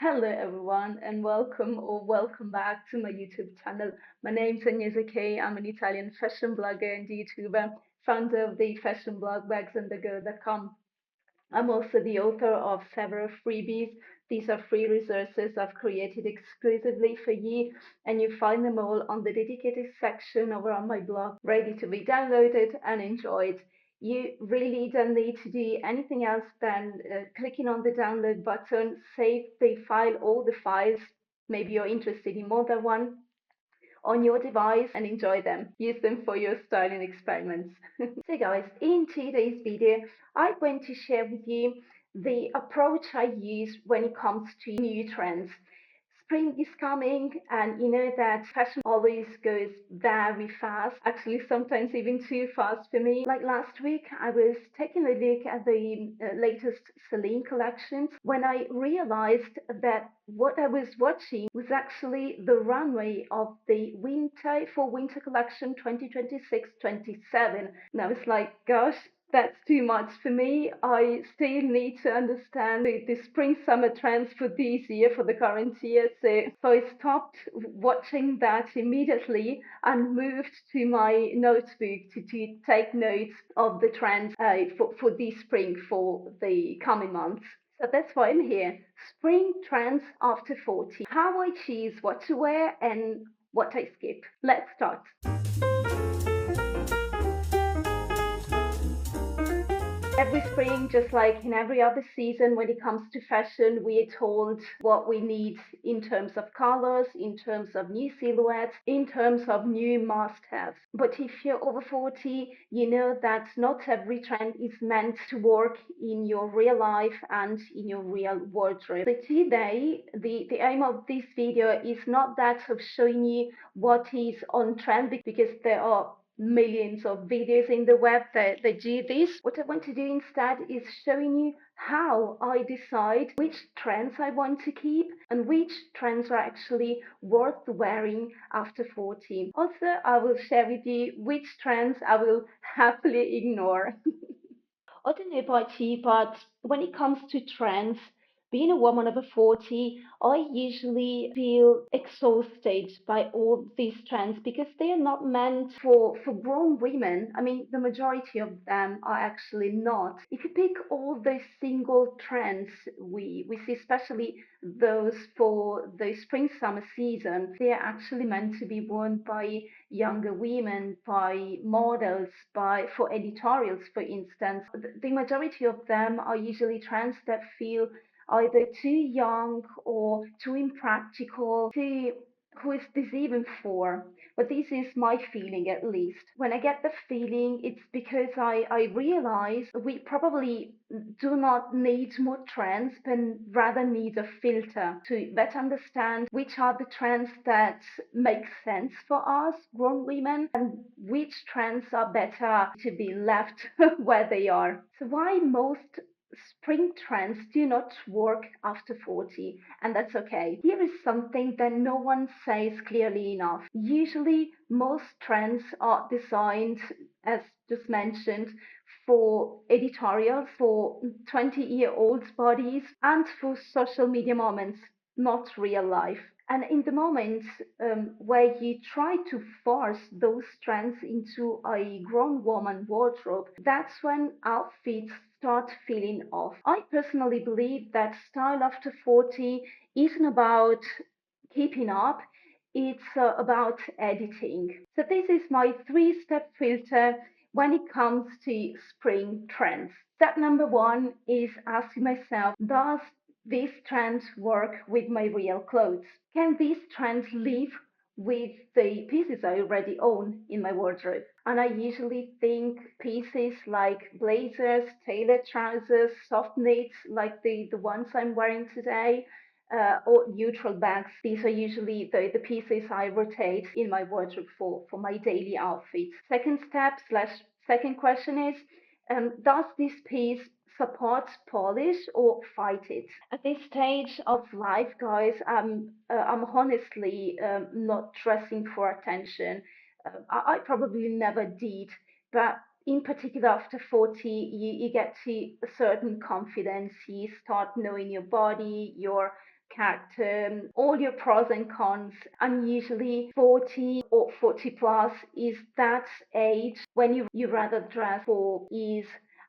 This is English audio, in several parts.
Hello everyone and welcome back to my YouTube channel. My name's Agnese K. I'm an Italian fashion blogger and YouTuber, founder of the fashion blog bagsandthegirl.com. I'm also the author of several freebies. These are free resources I've created exclusively for you, and you find them all on the dedicated section over on my blog, ready to be downloaded and enjoyed. You really don't need to do anything else than clicking on the download button, save the file, all the files. Maybe you're interested in more than one on your device and enjoy them. Use them for your styling experiments. So guys, in today's video, I'm going to share with you the approach I use when it comes to new trends. Spring is coming, and you know that fashion always goes very fast, actually, sometimes even too fast for me. Like last week, I was taking a look at the latest Celine collections when I realized that what I was watching was actually the runway of the winter collection 2026-27. And I was like, gosh, that's too much for me. I still need to understand the spring summer trends for this year, for the current year. So I stopped watching that immediately and moved to my notebook to take notes of the trends for this spring, for the coming months. So that's why I'm here. Spring trends after 40. How I choose what to wear and what I skip. Let's start. Every spring, just like in every other season, when it comes to fashion, we are told what we need in terms of colors, in terms of new silhouettes, in terms of new must-haves. But if you're over 40, you know that not every trend is meant to work in your real life and in your real wardrobe. So today, the aim of this video is not that of showing you what is on trend, because there are millions of videos in the web that do this. What I want to do instead is showing you how I decide which trends I want to keep and which trends are actually worth wearing after 40. Also, I will share with you which trends I will happily ignore. I don't know about you, but when it comes to trends, being a woman over 40, I usually feel exhausted by all these trends because they are not meant for grown women. I mean, the majority of them are actually not. If you pick all those single trends we see, especially those for the spring summer season, they are actually meant to be worn by younger women, by models, by for editorials, for instance. The majority of them are usually trends that feel either too young or too impractical, too who is this even for? But this is my feeling, at least. When I get the feeling, it's because I realize we probably do not need more trends, but rather need a filter to better understand which are the trends that make sense for us, grown women, and which trends are better to be left where they are. So why most spring trends do not work after 40, and that's okay. Here is something that no one says clearly enough. Usually, most trends are designed, as just mentioned, for editorials, for 20-year-old bodies, and for social media moments, not real life. And in the moment where you try to force those trends into a grown woman wardrobe, that's when outfits start feeling off. I personally believe that style after 40 isn't about keeping up, it's about editing. So, this is my 3-step filter when it comes to spring trends. Step number one is asking myself, does these trends work with my real clothes? Can these trends live with the pieces I already own in my wardrobe? And I usually think pieces like blazers, tailored trousers, soft knits like the ones I'm wearing today, or neutral bags. These are usually the pieces I rotate in my wardrobe for my daily outfits. Second step slash second question is, does this piece support polish or fight it? At this stage of life, guys, I'm honestly not dressing for attention. I probably never did, but in particular after 40, you get to a certain confidence. You start knowing your body, your character, all your pros and cons. And usually 40 or 40 plus is that age when you rather dress for ease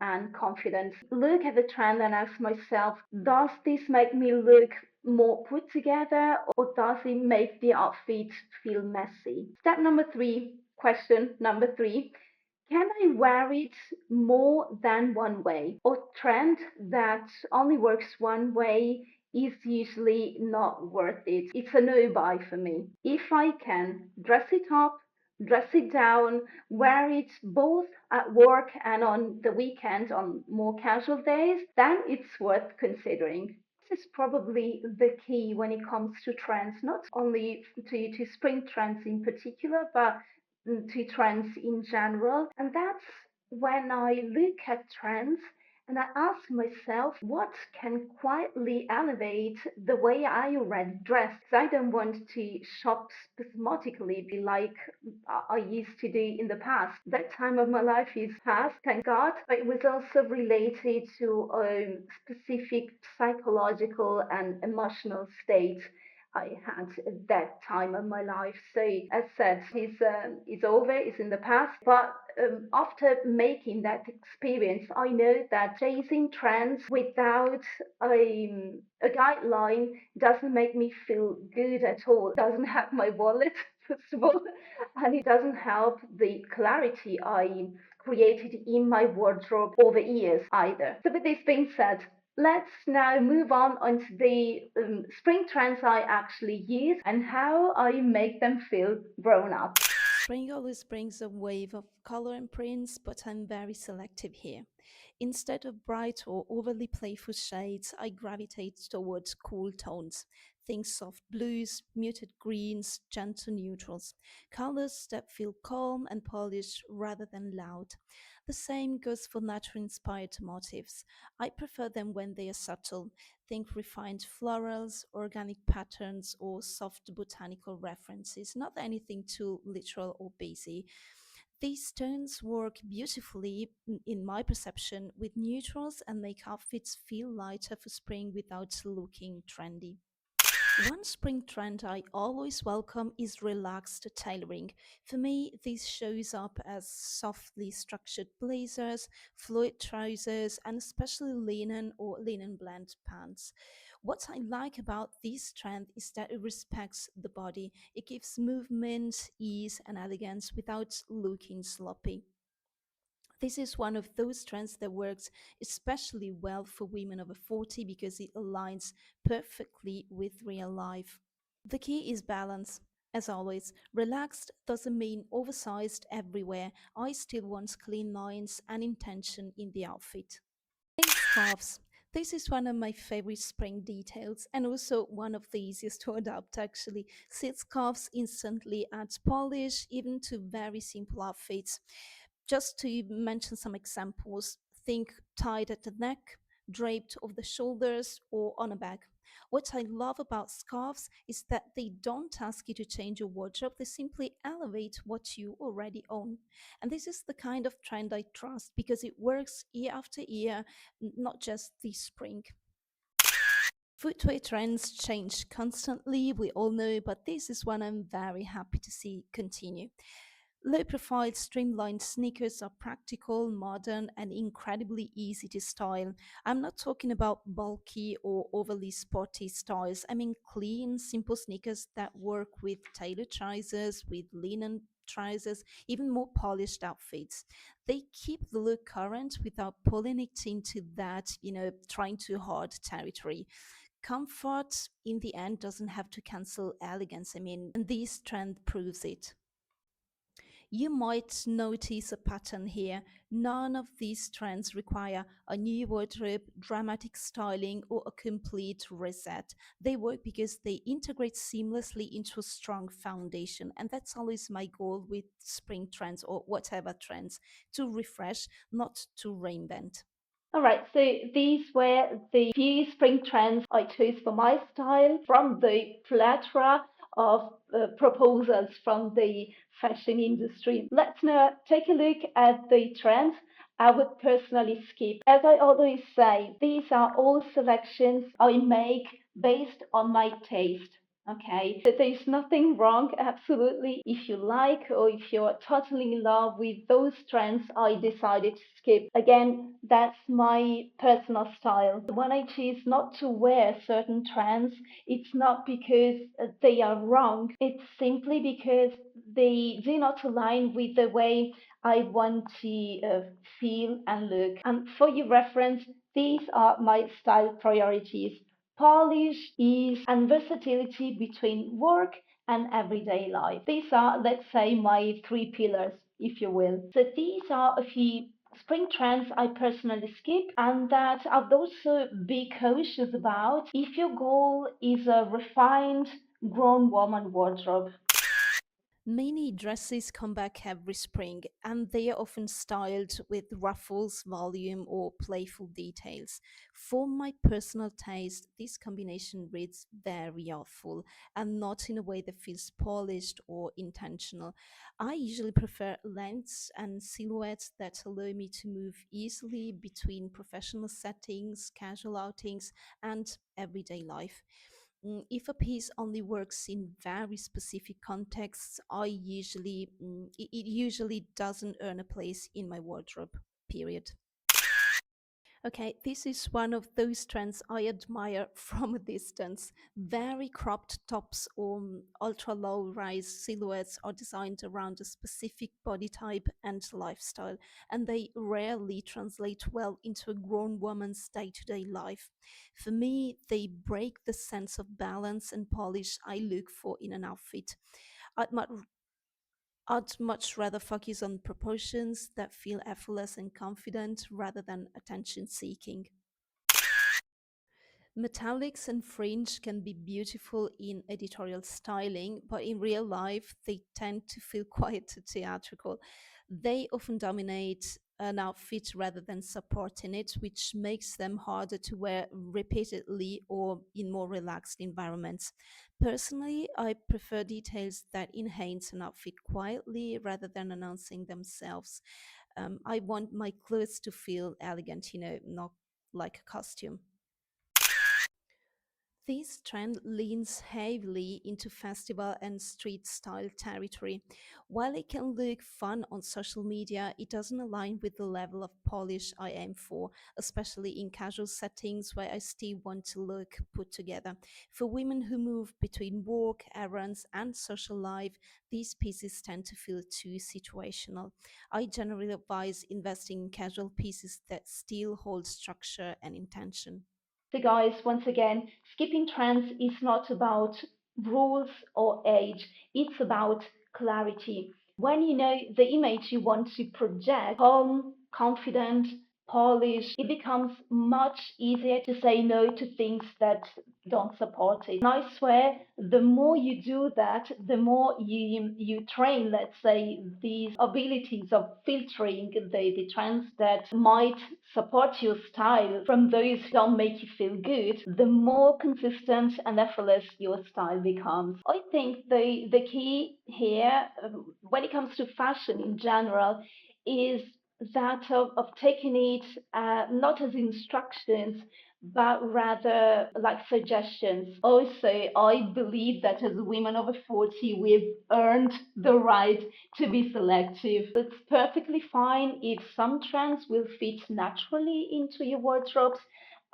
and confidence. Look at the trend and ask myself, does this make me look more put together or does it make the outfit feel messy? Step number three, question number three. Can I wear it more than one way? A trend that only works one way is usually not worth it. It's a no buy for me. If I can dress it up, dress it down, wear it both at work and on the weekend on more casual days, then it's worth considering. This is probably the key when it comes to trends, not only to spring trends in particular, but to trends in general. And that's when I look at trends and I ask myself what can quietly elevate the way I already dress. I don't want to shop spasmodically like I used to do in the past. That time of my life is past, thank God. But it was also related to a specific psychological and emotional state I had at that time of my life. So, as said, it's over, it's in the past. But after making that experience, I know that chasing trends without a guideline doesn't make me feel good at all. It doesn't help my wallet, first of all, and it doesn't help the clarity I created in my wardrobe over years either. So, with this being said, let's now move on onto the spring trends I actually use and how I make them feel grown up. Spring always brings a wave of color and prints, but I'm very selective here. Instead of bright or overly playful shades, I gravitate towards cool tones. Think soft blues, muted greens, gentle neutrals. Colors that feel calm and polished rather than loud. The same goes for natural inspired motifs. I prefer them when they are subtle. Think refined florals, organic patterns, or soft botanical references, not anything too literal or busy. These tones work beautifully, in my perception, with neutrals and make outfits feel lighter for spring without looking trendy. One spring trend I always welcome is relaxed tailoring. For me, this shows up as softly structured blazers, fluid trousers, and especially linen or linen blend pants. What I like about this trend is that it respects the body. It gives movement, ease, and elegance without looking sloppy. This is one of those trends that works especially well for women over 40 because it aligns perfectly with real life. The key is balance. As always, relaxed doesn't mean oversized everywhere. I still want clean lines and intention in the outfit. Lace scarves. This is one of my favorite spring details and also one of the easiest to adapt actually. Silk scarves instantly adds polish even to very simple outfits. Just to mention some examples, think tied at the neck, draped over the shoulders, or on a back. What I love about scarves is that they don't ask you to change your wardrobe, they simply elevate what you already own. And this is the kind of trend I trust because it works year after year, not just this spring. Footwear trends change constantly, we all know, but this is one I'm very happy to see continue. Low profile, streamlined sneakers are practical, modern, and incredibly easy to style. I'm not talking about bulky or overly sporty styles. I mean clean, simple sneakers that work with tailored trousers, with linen trousers, even more polished outfits. They keep the look current without pulling it into that, trying too hard territory. Comfort in the end doesn't have to cancel elegance. I mean, and this trend proves it. You might notice a pattern here. None of these trends require a new wardrobe, dramatic styling, or a complete reset. They work because they integrate seamlessly into a strong foundation. And that's always my goal with spring trends or whatever trends, to refresh, not to reinvent. All right, so these were the few spring trends I chose for my style from the plethora of proposals from the fashion industry. Let's now take a look at the trends I would personally skip. As I always say, these are all selections I make based on my taste. Okay, so there's nothing wrong, absolutely. If you like or if you're totally in love with those trends I decided to skip, again, that's my personal style. When I choose not to wear certain trends, it's not because they are wrong, it's simply because they do not align with the way I want to feel and look. And for your reference, these are my style priorities: polish, ease, and versatility between work and everyday life. These are, let's say, my three pillars, if you will. So these are a few spring trends I personally skip and that I'd also be cautious about if your goal is a refined, grown woman wardrobe. Many dresses come back every spring, and they are often styled with ruffles, volume, or playful details. For my personal taste, this combination reads very awful and not in a way that feels polished or intentional. I usually prefer lengths and silhouettes that allow me to move easily between professional settings, casual outings, and everyday life. If a piece only works in very specific contexts, it usually doesn't earn a place in my wardrobe. Period. Okay, this is one of those trends I admire from a distance. Very cropped tops or ultra low rise silhouettes are designed around a specific body type and lifestyle, and they rarely translate well into a grown woman's day to day life. For me, they break the sense of balance and polish I look for in an outfit. I'd much I'd much rather focus on proportions that feel effortless and confident rather than attention seeking. Metallics and fringe can be beautiful in editorial styling, but in real life, they tend to feel quite theatrical. They often dominate an outfit rather than supporting it, which makes them harder to wear repeatedly or in more relaxed environments. Personally, I prefer details that enhance an outfit quietly rather than announcing themselves. I want my clothes to feel elegant, not like a costume. This trend leans heavily into festival and street style territory. While it can look fun on social media, it doesn't align with the level of polish I aim for, especially in casual settings where I still want to look put together. For women who move between work, errands, and social life, these pieces tend to feel too situational. I generally advise investing in casual pieces that still hold structure and intention. So, guys, once again, skipping trends is not about rules or age, it's about clarity. When you know the image you want to project, calm, confident, polished, it becomes much easier to say no to things that don't support it. And I swear, the more you do that, the more you train, let's say, these abilities of filtering the trends that might support your style from those who don't make you feel good, the more consistent and effortless your style becomes. I think the key here, when it comes to fashion in general, is that of taking it not as instructions but rather like suggestions. Also, I believe that as women over 40, we've earned the right to be selective. It's perfectly fine if some trends will fit naturally into your wardrobes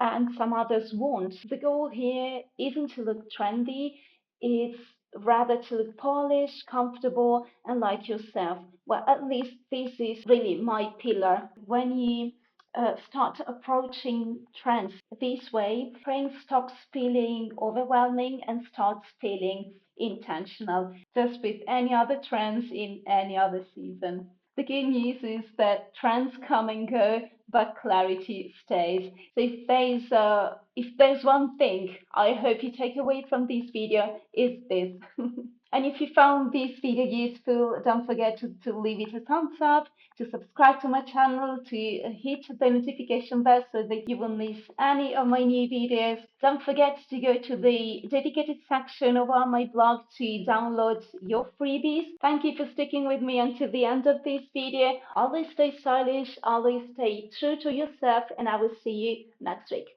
and some others won't. The goal here isn't to look trendy, it's rather to look polished, comfortable, and like yourself. Well, at least this is really my pillar. When you start approaching trends this way, spring stops feeling overwhelming and starts feeling intentional, just with any other trends in any other season. The good news is that trends come and go, but clarity stays. So if there's one thing I hope you take away from this video is this. And if you found this video useful, don't forget to leave it a thumbs up, to subscribe to my channel, to hit the notification bell so that you won't miss any of my new videos. Don't forget to go to the dedicated section of my blog to download your freebies. Thank you for sticking with me until the end of this video. Always stay stylish, always stay true to yourself, and I will see you next week.